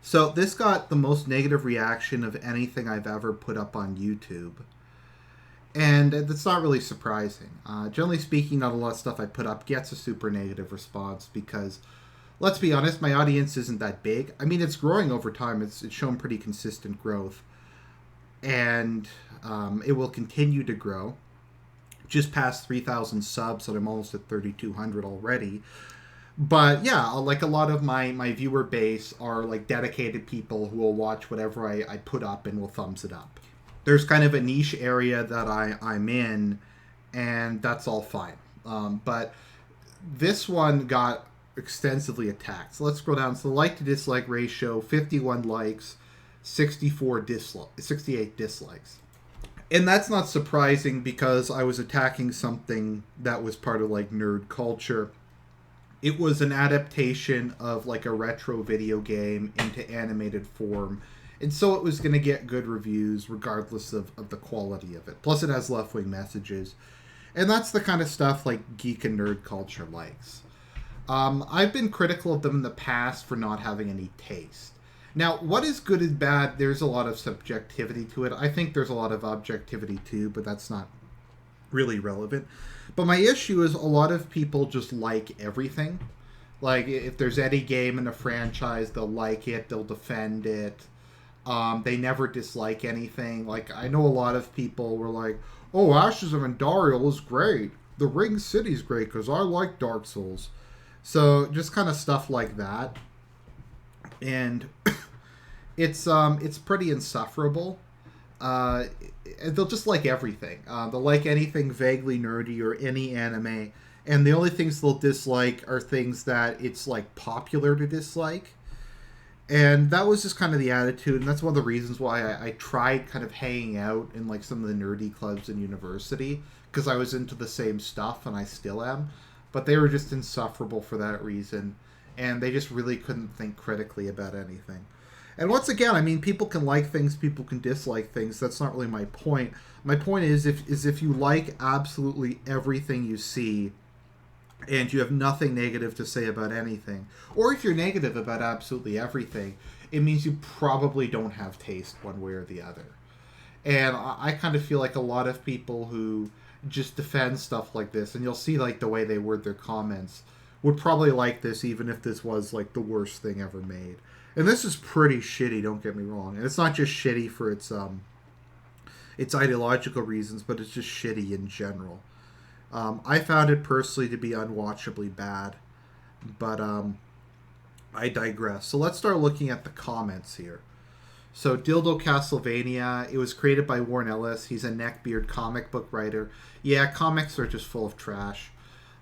So this got the most negative reaction of anything I've ever put up on YouTube. And that's not really surprising. Generally speaking, not a lot of stuff I put up gets a super negative response because, let's be honest, my audience isn't that big. I mean, it's growing over time. It's shown pretty consistent growth. And it will continue to grow. Just past 3,000 subs, and I'm almost at 3,200 already. But yeah, like a lot of my viewer base are like dedicated people who will watch whatever I put up and will thumbs it up. There's kind of a niche area that I'm in, and that's all fine. But this one got extensively attacked. So let's scroll down. So the like to dislike ratio: 51 likes, 68 dislikes. And that's not surprising because I was attacking something that was part of like nerd culture. It was an adaptation of like a retro video game into animated form. And so it was going to get good reviews regardless of the quality of it. Plus, it has left wing messages. And that's the kind of stuff like geek and nerd culture likes. I've been critical of them in the past for not having any taste. Now, what is good and bad, there's a lot of subjectivity to it. I think there's a lot of objectivity too, but that's not really relevant. But my issue is a lot of people just like everything. Like, if there's any game in a franchise, they'll like it, they'll defend it. They never dislike anything. Like, I know a lot of people were like, oh, Ashes of Andariel is great. The Ring City's great because I like Dark Souls. So, just kind of stuff like that. And it's pretty insufferable. They'll just like everything. They'll like anything vaguely nerdy or any anime, and the only things they'll dislike are things that it's like popular to dislike. And that was just kind of the attitude, and that's one of the reasons why I tried kind of hanging out in like some of the nerdy clubs in university because I was into the same stuff, and I still am. But they were just insufferable for that reason, and they just really couldn't think critically about anything. And once again, I mean, people can like things, people can dislike things. That's not really my point. My point is if you like absolutely everything you see, and you have nothing negative to say about anything, or if you're negative about absolutely everything, it means you probably don't have taste one way or the other. And I kind of feel like a lot of people who just defend stuff like this, and you'll see like the way they word their comments, would probably like this even if this was like the worst thing ever made. And this is pretty shitty, don't get me wrong. And it's not just shitty for its ideological reasons, but it's just shitty in general. I found it personally to be unwatchably bad, but I digress. So let's start looking at the comments here. So Dildo Castlevania, it was created by Warren Ellis. He's a neckbeard comic book writer. Yeah, comics are just full of trash.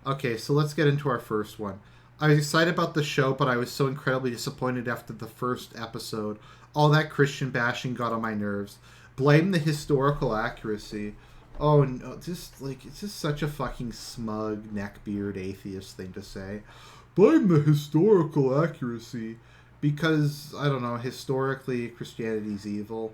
Okay, so let's get into our first one. I was excited about the show, but I was so incredibly disappointed after the first episode. All that Christian bashing got on my nerves. Blame the historical accuracy. Oh no, just like it's just such a fucking smug neckbeard atheist thing to say. Blame the historical accuracy because I don't know, historically Christianity's evil.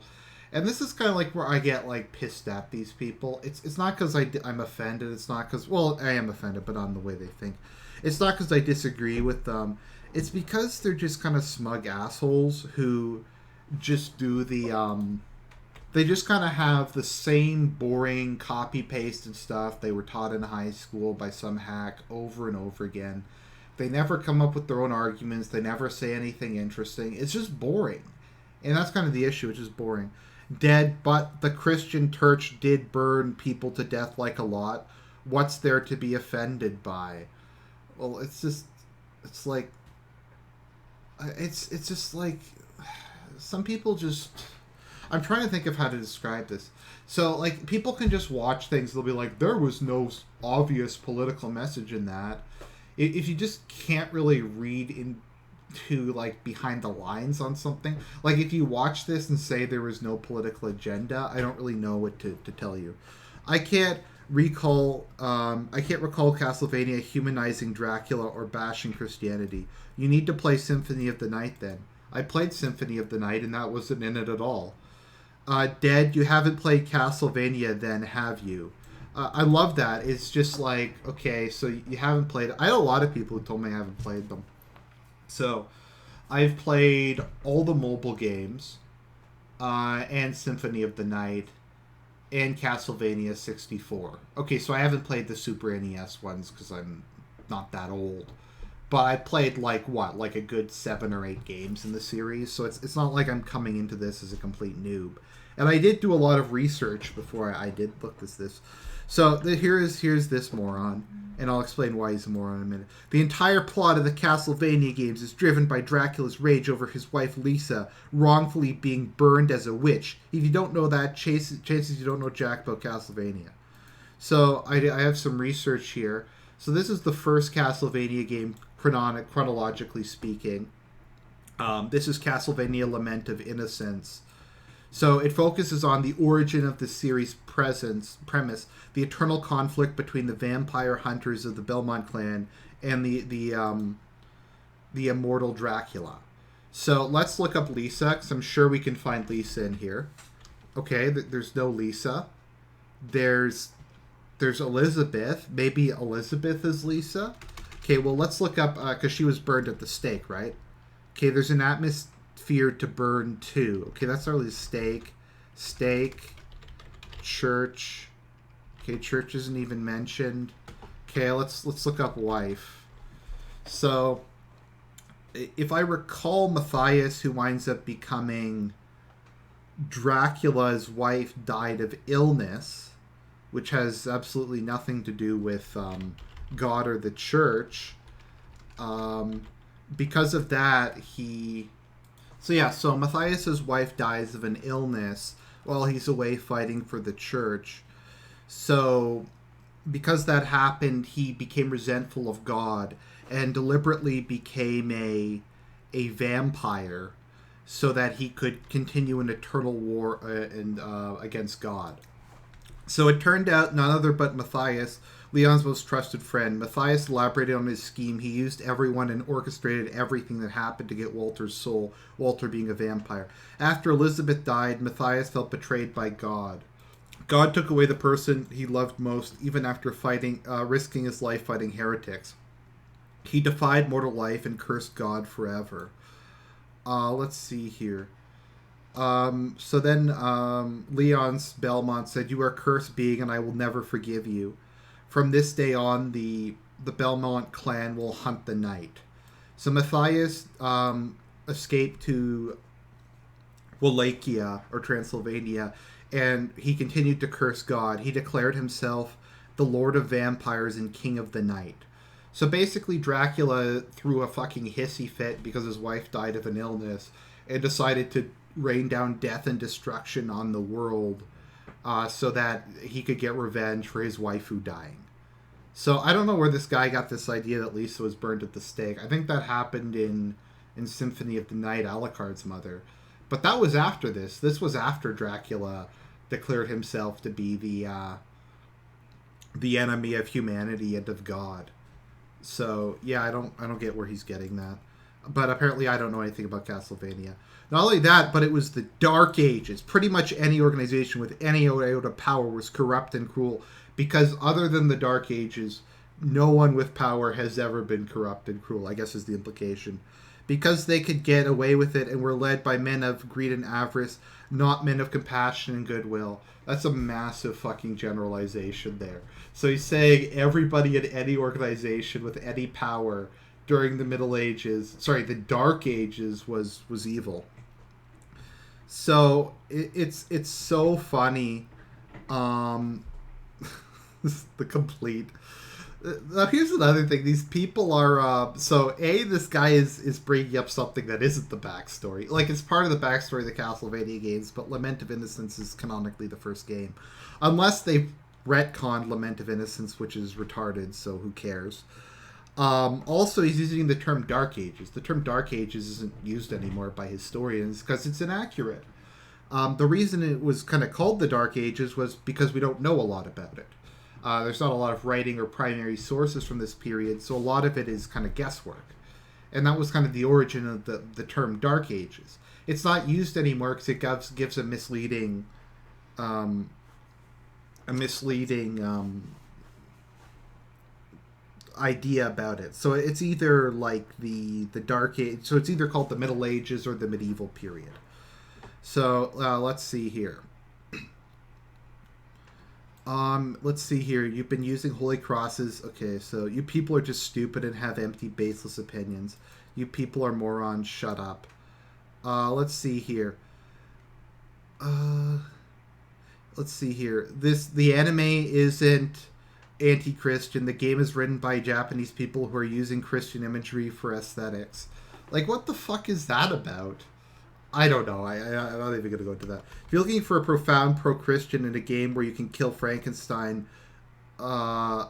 And this is kind of like where I get like pissed at these people. It's not because I'm offended. It's not because, well, I am offended, but on the way they think. It's not because I disagree with them. It's because they're just kind of smug assholes who just do they just kind of have the same boring copy pasted stuff they were taught in high school by some hack over and over again. They never come up with their own arguments. They never say anything interesting. It's just boring. And that's kind of the issue. It's just boring. Dead, but the Christian church did burn people to death like a lot. What's there to be offended by? Well, it's like, it's just like, some people just, I'm trying to think of how to describe this. So, like, people can just watch things, they'll be like, there was no obvious political message in that. If you just can't really read into, like, behind the lines on something, like, if you watch this and say there was no political agenda, I don't really know what to tell you. I can't recall Castlevania humanizing Dracula or bashing Christianity. You need to play Symphony of the Night then. I played Symphony of the Night and that wasn't in it at all. Dead, you haven't played Castlevania then, have you? I love that. It's just like, okay, so you haven't played it. I had a lot of people who told me I haven't played them. So, I've played all the mobile games, and Symphony of the Night, and Castlevania 64. Okay, so I haven't played the Super NES ones because I'm not that old. But I played like a good 7 or 8 games in the series, so it's not like I'm coming into this as a complete noob. And I did do a lot of research before I did look this. So here's this moron, and I'll explain why he's a moron in a minute. The entire plot of the Castlevania games is driven by Dracula's rage over his wife Lisa wrongfully being burned as a witch. If you don't know that, chances you don't know jack about Castlevania. So I have some research here. So this is the first Castlevania game, chronologically speaking. This is Castlevania Lament of Innocence. So it focuses on the origin of the series' premise, the eternal conflict between the vampire hunters of the Belmont clan and the immortal Dracula. So let's look up Lisa, because I'm sure we can find Lisa in here. Okay, there's no Lisa. There's Elizabeth. Maybe Elizabeth is Lisa. Okay, well, let's look up, because she was burned at the stake, right? Okay, there's an atmosphere to burn too. Okay, that's our stake. Stake. Church. Okay, church isn't even mentioned. Okay, let's look up wife. So, if I recall, Matthias, who winds up becoming Dracula's wife, died of illness, which has absolutely nothing to do with God or the church. Because of that, so Matthias's wife dies of an illness while he's away fighting for the church. So because that happened, he became resentful of God and deliberately became a vampire so that he could continue an eternal war against God. So it turned out none other but Matthias, Leon's most trusted friend. Matthias elaborated on his scheme. He used everyone and orchestrated everything that happened to get Walter's soul, Walter being a vampire. After Elizabeth died, Matthias felt betrayed by God. God took away the person he loved most, even after risking his life fighting heretics. He defied mortal life and cursed God forever. Let's see here. So then Leon's Belmont said, "You are a cursed being, and I will never forgive you. From this day on, the Belmont clan will hunt the night." So Matthias escaped to Wallachia, or Transylvania, and he continued to curse God. He declared himself the Lord of Vampires and King of the Night. So basically, Dracula threw a fucking hissy fit because his wife died of an illness and decided to rain down death and destruction on the world so that he could get revenge for his waifu dying. So I don't know where this guy got this idea that Lisa was burned at the stake. I think that happened in Symphony of the Night, Alucard's mother. But that was after this. This was after Dracula declared himself to be the enemy of humanity and of God. So yeah, I don't get where he's getting that. But apparently I don't know anything about Castlevania. Not only that, but it was the Dark Ages. Pretty much any organization with any iota of power was corrupt and cruel. Because other than the Dark Ages, no one with power has ever been corrupt and cruel, I guess is the implication. Because they could get away with it and were led by men of greed and avarice, not men of compassion and goodwill. That's a massive fucking generalization there. So he's saying everybody in any organization with any power during the the Dark Ages was evil. So it's so funny. The complete. Now here's another thing. These people are this guy is bringing up something that isn't the backstory. Like, it's part of the backstory of the Castlevania games, but Lament of Innocence is canonically the first game, unless they retconned Lament of Innocence, which is retarded. So who cares? Also, he's using the term Dark Ages. The term Dark Ages isn't used anymore by historians because it's inaccurate. The reason it was kind of called the Dark Ages was because we don't know a lot about it. There's not a lot of writing or primary sources from this period, so a lot of it is kind of guesswork. And that was kind of the origin of the term Dark Ages. It's not used anymore because it gives a misleading idea about it. So it's either like the Dark Age. So it's either called the Middle Ages or the medieval period. So let's see here. Let's see here. You've been using holy crosses. Okay, so you people are just stupid and have empty, baseless opinions. You people are morons. Shut up. Let's see here. Let's see here. The anime isn't anti-Christian. The game is written by Japanese people who are using Christian imagery for aesthetics. Like, what the fuck is that about? I don't know. I'm not even going to go into that. If you're looking for a profound pro-Christian in a game where you can kill Frankenstein by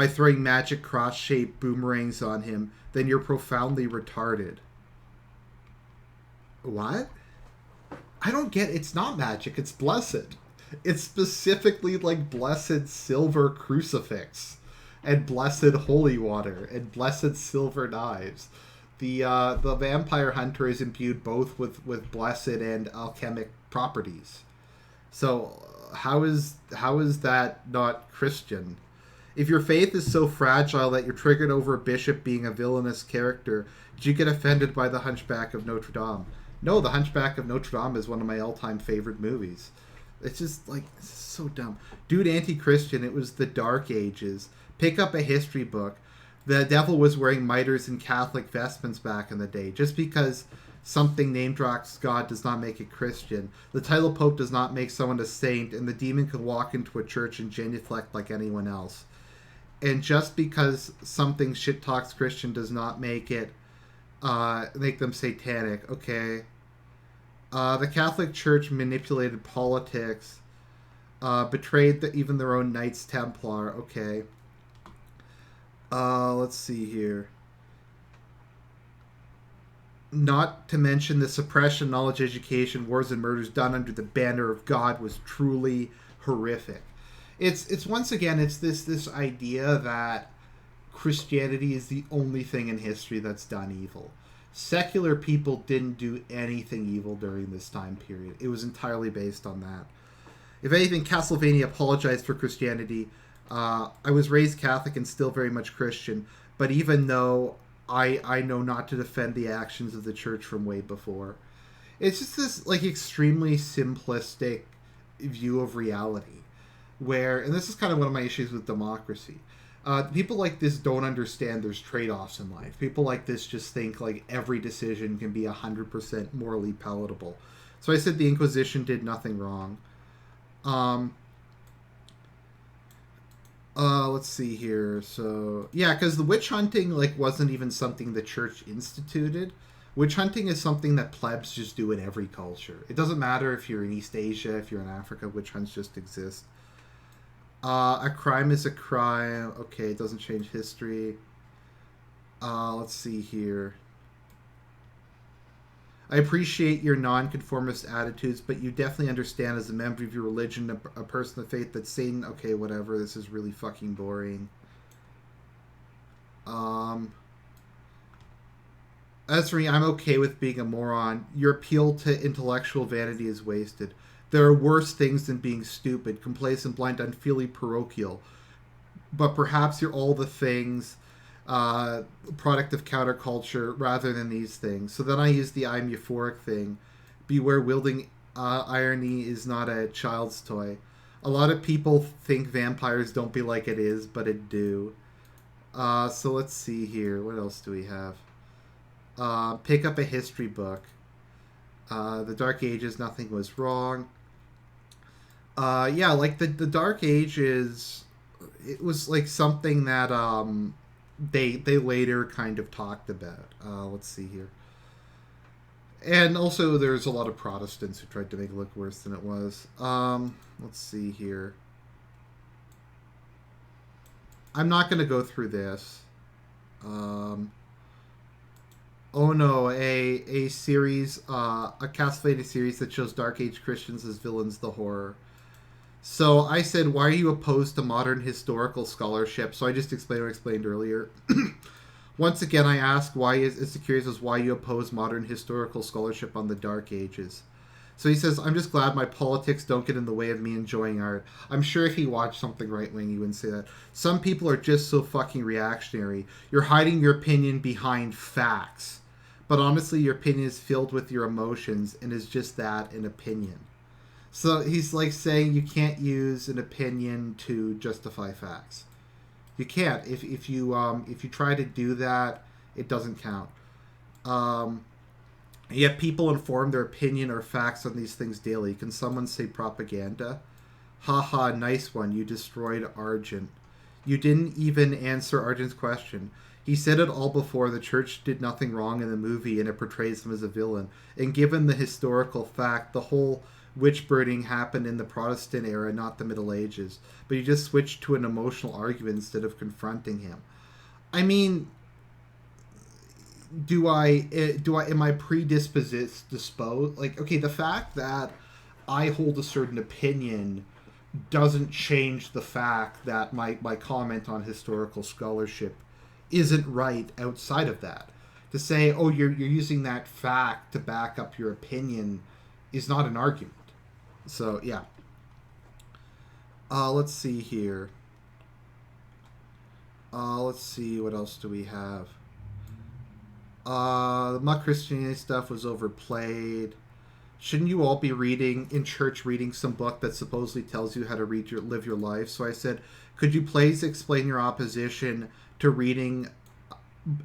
throwing magic cross-shaped boomerangs on him, then you're profoundly retarded. What? I don't get. It's not magic. It's blessed. It's specifically like blessed silver crucifix, and blessed holy water, and blessed silver knives. The vampire hunter is imbued both with blessed and alchemic properties. So how is that not Christian? If your faith is so fragile that you're triggered over a bishop being a villainous character, did you get offended by the Hunchback of Notre Dame? No, the Hunchback of Notre Dame is one of my all-time favorite movies. It's just like, it's so dumb. Dude, anti-Christian, it was the Dark Ages. Pick up a history book. The devil was wearing mitres and Catholic vestments back in the day. Just because something name drops God does not make it Christian. The title Pope does not make someone a saint, and the demon can walk into a church and genuflect like anyone else. And just because something shit talks Christian does not make it make them satanic. Okay. The Catholic Church manipulated politics, betrayed even their own Knights Templar. Okay. Let's see here. Not to mention the suppression, knowledge, education, wars, and murders done under the banner of God was truly horrific. It's once again, it's this idea that Christianity is the only thing in history that's done evil. Secular people didn't do anything evil during this time period. It was entirely based on that. If anything, Castlevania apologized for Christianity. I was raised Catholic and still very much Christian, but even though I know not to defend the actions of the church from way before. It's just this like extremely simplistic view of reality where, and this is kind of one of my issues with democracy. People like this don't understand there's trade-offs in life. People like this just think like every decision can be 100% morally palatable. So I said the Inquisition did nothing wrong. Let's see here. So yeah, because the witch hunting like wasn't even something the church instituted. Witch hunting is something that plebs just do in every culture. It doesn't matter if you're in East Asia, if you're in Africa. Witch hunts just exist. A crime is a crime. Okay, it doesn't change history. Let's see here. I appreciate your nonconformist attitudes, but you definitely understand as a member of your religion, a person of faith, that Satan... Okay, whatever. This is really fucking boring. As for me, I'm okay with being a moron. Your appeal to intellectual vanity is wasted. There are worse things than being stupid, complacent, blind, unfeeling, parochial. But perhaps you're all the things, product of counterculture, rather than these things. So then I use the I'm euphoric thing. Beware, wielding irony is not a child's toy. A lot of people think vampires don't be like it is, but it do. So let's see here. What else do we have? Pick up a history book. The Dark Ages, nothing was wrong. Yeah, like the Dark Ages, it was like something that they later kind of talked about. Let's see here. And also there's a lot of Protestants who tried to make it look worse than it was. Let's see here. I'm not going to go through this. Oh no, a series, a Castlevania series that shows Dark Age Christians as villains, the horror. So I said, why are you opposed to modern historical scholarship? So I just explained what I explained earlier. Once again, I asked, why is it's curious as why you oppose modern historical scholarship on the Dark Ages. So he says, I'm just glad my politics don't get in the way of me enjoying art. I'm sure if he watched something right-wing, he wouldn't say that. Some people are just so fucking reactionary. You're hiding your opinion behind facts. But honestly, your opinion is filled with your emotions and is just that, an opinion. So he's like saying you can't use an opinion to justify facts. You can't. If you try to do that, it doesn't count. Um, Yet people inform their opinion or facts on these things daily. Can someone say propaganda? Haha, nice one. You destroyed Argent. You didn't even answer Argent's question. He said it all before. The church did nothing wrong in the movie and it portrays him as a villain. And given the historical fact, the whole witch burning happened in the Protestant era, not the Middle Ages. But you just switched to an emotional argument instead of confronting him. I mean, am I predisposed, like, okay, the fact that I hold a certain opinion doesn't change the fact that my comment on historical scholarship isn't right outside of that. To say, oh, you're using that fact to back up your opinion is not an argument. So yeah. Let's see here. Let's see, what else do we have? The Muck Christianity stuff was overplayed. Shouldn't you all be reading in church, reading some book that supposedly tells you how to live your life? So I said, could you please explain your opposition to reading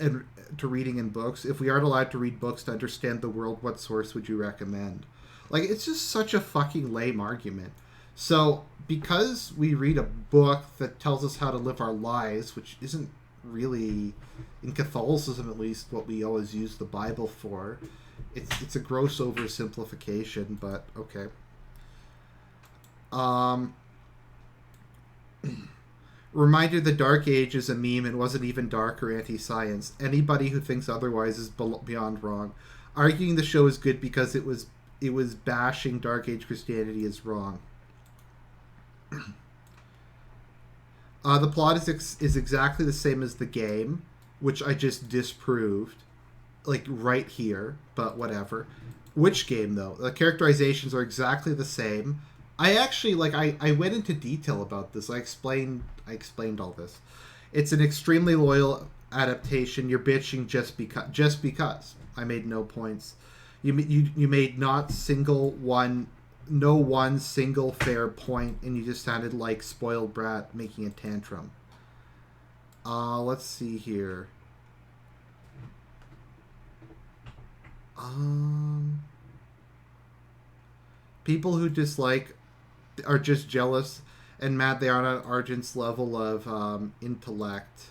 in books? If we aren't allowed to read books to understand the world, what source would you recommend? Like, it's just such a fucking lame argument. So because we read a book that tells us how to live our lives, which isn't really, in Catholicism at least, what we always use the Bible for, it's a gross oversimplification, but okay. Reminder, the Dark Age is a meme and wasn't even dark or anti-science. Anybody who thinks otherwise is beyond wrong. Arguing the show is good because it was bashing Dark Age Christianity is wrong. The plot is exactly the same as the game, which I just disproved, like right here, but whatever. Which game, though? The characterizations are exactly the same. I actually, like, I went into detail about this. I explained all this. It's an extremely loyal adaptation. You're bitching just because. I made no points. You made no one single fair point, and you just sounded like spoiled brat making a tantrum. Let's see here. People who dislike are just jealous and mad they aren't on Argent's level of intellect,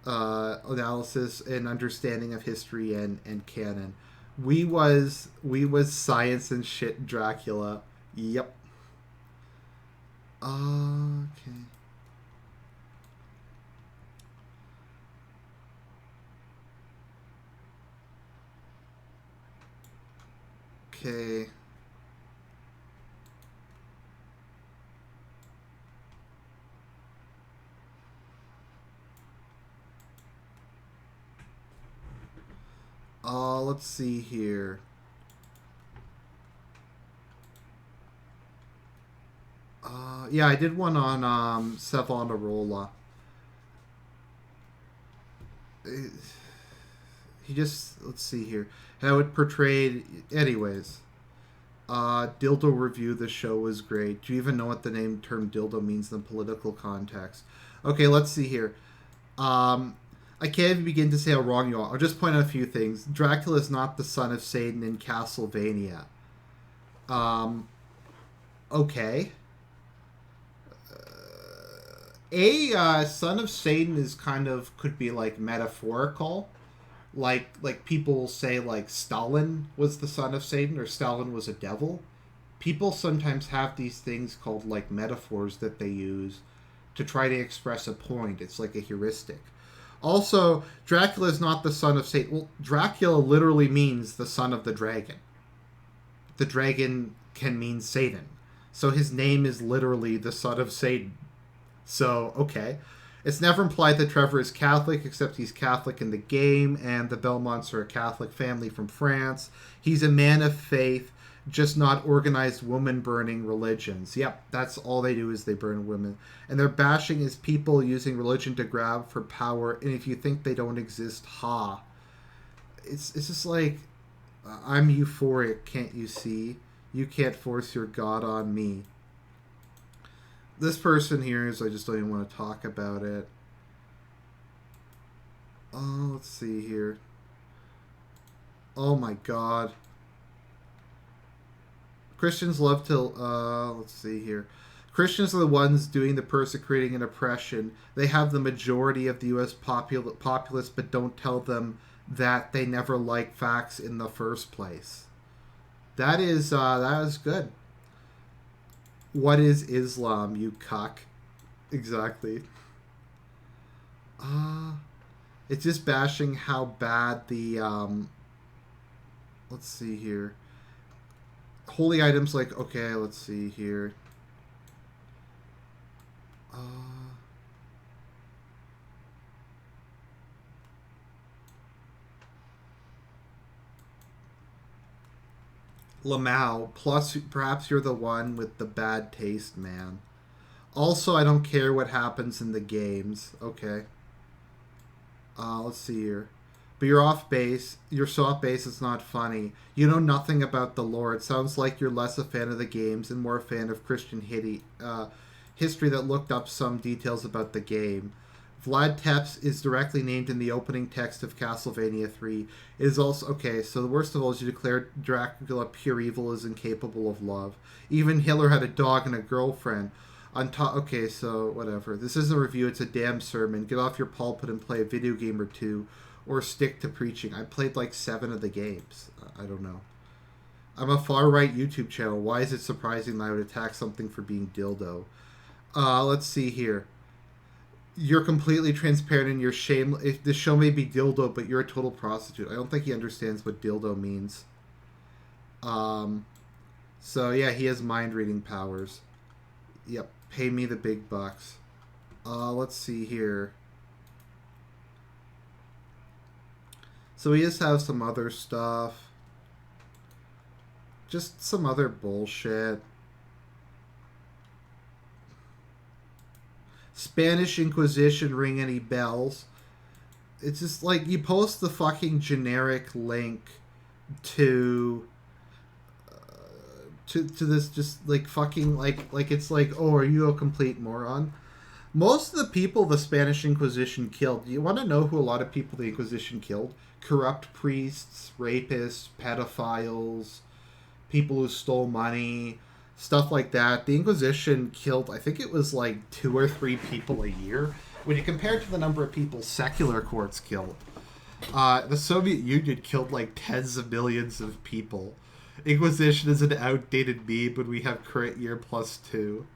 analysis, and understanding of history and canon. We was science and shit Dracula. Yep. Okay. Okay. Let's see here. Yeah, I did one on Savonarola. He just, let's see here, how it portrayed. Anyways, dildo review. The show was great. Do you even know what the term dildo means in the political context? Okay, let's see here. I can't even begin to say how wrong you are. I'll just point out a few things. Dracula is not the son of Satan in Castlevania. Okay. Son of Satan is kind of, could be like metaphorical. Like people say like Stalin was the son of Satan or Stalin was a devil. People sometimes have these things called like metaphors that they use to try to express a point. It's like a heuristic. Also, Dracula is not the son of Satan. Well, Dracula literally means the son of the dragon. The dragon can mean Satan. So his name is literally the son of Satan. So, okay. It's never implied that Trevor is Catholic, except he's Catholic in the game, and the Belmonts are a Catholic family from France. He's a man of faith, just not organized woman burning religions. Yep, that's all they do is they burn women. And their bashing is people using religion to grab for power, and if you think they don't exist, ha. It's just like, I'm euphoric, can't you see? You can't force your God on me. This person here is, I just don't even want to talk about it. Oh, let's see here. Oh my God. Christians love to, let's see here. Christians are the ones doing the persecuting and oppression. They have the majority of the U.S. populace, but don't tell them that they never like facts in the first place. That is good. What is Islam, you cuck? Exactly. It's just bashing how bad the, let's see here. Holy items like, okay, let's see here. Lamau, plus perhaps you're the one with the bad taste, man. Also, I don't care what happens in the games. Okay. Let's see here. But you're off base. You're so off base it's not funny. You know nothing about the lore. It sounds like you're less a fan of the games and more a fan of Christian history that looked up some details about the game. Vlad Tepes is directly named in the opening text of Castlevania 3. It is also... Okay, so the worst of all is you declare Dracula pure evil is incapable of love. Even Hitler had a dog and a girlfriend. On top... Okay, so whatever. This isn't a review, it's a damn sermon. Get off your pulpit and play a video game or two. Or stick to preaching. I played like 7 of the games. I don't know. I'm a far-right YouTube channel. Why is it surprising that I would attack something for being dildo? Let's see here. You're completely transparent in your shame. If the show may be dildo, but you're a total prostitute. I don't think he understands what dildo means. So yeah, he has mind-reading powers. Yep, pay me the big bucks. Let's see here. So we just have some other stuff. Just some other bullshit. Spanish Inquisition, ring any bells? It's just like you post the fucking generic link to this just like fucking like it's like, oh, are you a complete moron? Most of the people the Spanish Inquisition killed, do you want to know who a lot of people the Inquisition killed? Corrupt priests, rapists, pedophiles, people who stole money, stuff like that. The Inquisition killed, I think it was like 2 or 3 people a year. When you compare it to the number of people secular courts killed, the Soviet Union killed like tens of millions of people. Inquisition is an outdated meme when we have current year +2.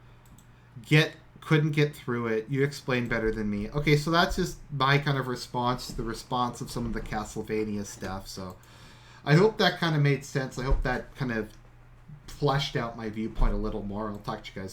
Couldn't get through it. You explain better than me. Okay, so that's just my kind of response to the response of some of the Castlevania stuff. So I hope that kind of made sense. I hope that kind of fleshed out my viewpoint a little more. I'll talk to you guys